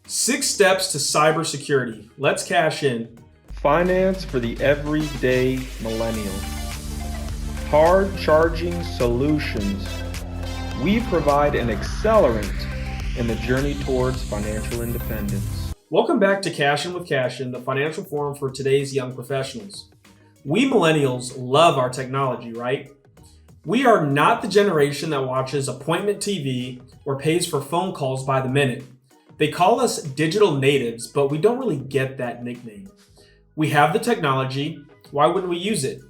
6 steps to cybersecurity. Let's cash in. Finance for the everyday millennial. Hard charging solutions. We provide an accelerant in the journey towards financial independence. Welcome back to Cassian with Cassian, the financial forum for today's young professionals. We millennials love our technology, right? We are not the generation that watches appointment TV or pays for phone calls by the minute. They call us digital natives, but we don't really get that nickname. We have the technology, why wouldn't we use it?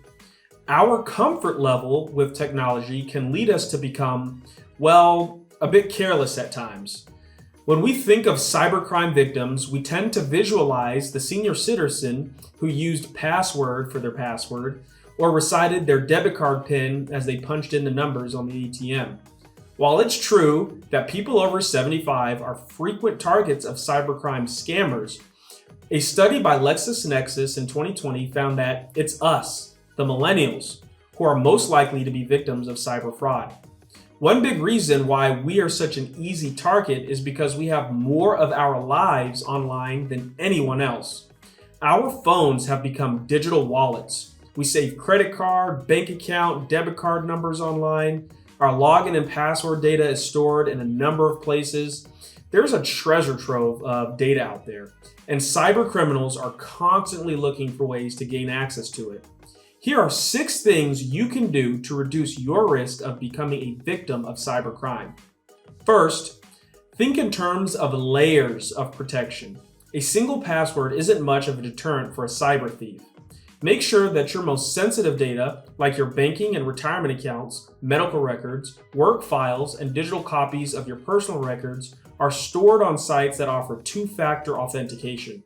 Our comfort level with technology can lead us to become, a bit careless at times. When we think of cybercrime victims, we tend to visualize the senior citizen who used password for their password or recited their debit card PIN as they punched in the numbers on the ATM. While it's true that people over 75 are frequent targets of cybercrime scammers, a study by LexisNexis in 2020 found that it's us, the millennials, who are most likely to be victims of cyber fraud. One big reason why we are such an easy target is because we have more of our lives online than anyone else. Our phones have become digital wallets. We save credit card, bank account, debit card numbers online. Our login and password data is stored in a number of places. There's a treasure trove of data out there, and cyber criminals are constantly looking for ways to gain access to it. Here are 6 things you can do to reduce your risk of becoming a victim of cybercrime. First, think in terms of layers of protection. A single password isn't much of a deterrent for a cyber thief. Make sure that your most sensitive data, like your banking and retirement accounts, medical records, work files, and digital copies of your personal records, are stored on sites that offer 2-factor authentication.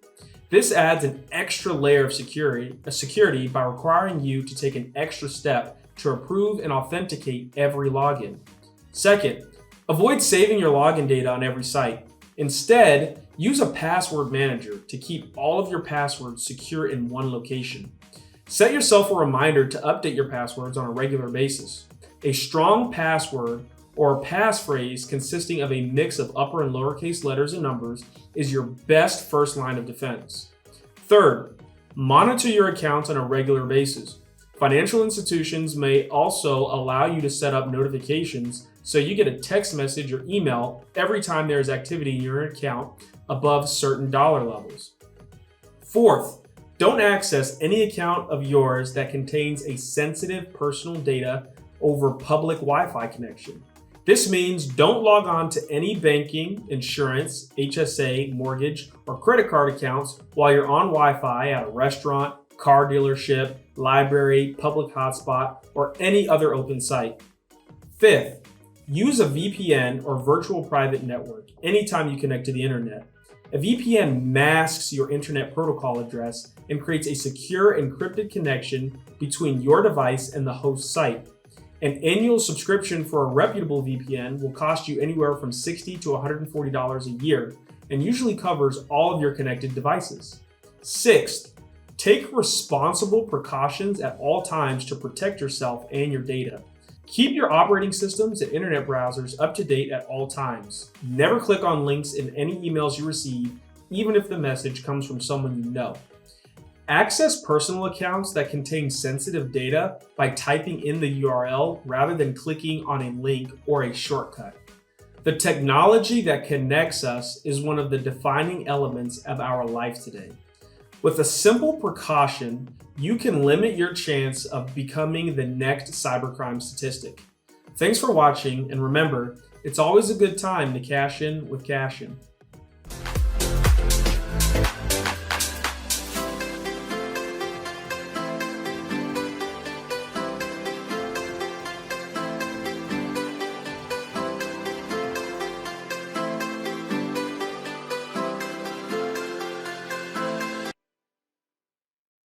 This adds an extra layer of security by requiring you to take an extra step to approve and authenticate every login. Second, avoid saving your login data on every site. Instead, use a password manager to keep all of your passwords secure in one location. Set yourself a reminder to update your passwords on a regular basis. A strong password or passphrase consisting of a mix of upper and lowercase letters and numbers is your best first line of defense. Third, monitor your accounts on a regular basis. Financial institutions may also allow you to set up notifications so you get a text message or email every time there is activity in your account above certain dollar levels. Fourth, don't access any account of yours that contains a sensitive personal data over public Wi-Fi connection. This means don't log on to any banking, insurance, HSA, mortgage, or credit card accounts while you're on Wi-Fi at a restaurant, car dealership, library, public hotspot, or any other open site. Fifth, use a VPN or virtual private network anytime you connect to the internet. A VPN masks your internet protocol address and creates a secure encrypted connection between your device and the host site. An annual subscription for a reputable VPN will cost you anywhere from $60 to $140 a year and usually covers all of your connected devices. Sixth, take responsible precautions at all times to protect yourself and your data. Keep your operating systems and internet browsers up to date at all times. Never click on links in any emails you receive, even if the message comes from someone you know. Access personal accounts that contain sensitive data by typing in the URL rather than clicking on a link or a shortcut. The technology that connects us is one of the defining elements of our life today. With a simple precaution, you can limit your chance of becoming the next cybercrime statistic. Thanks for watching, and remember, it's always a good time to cash in with Cassian.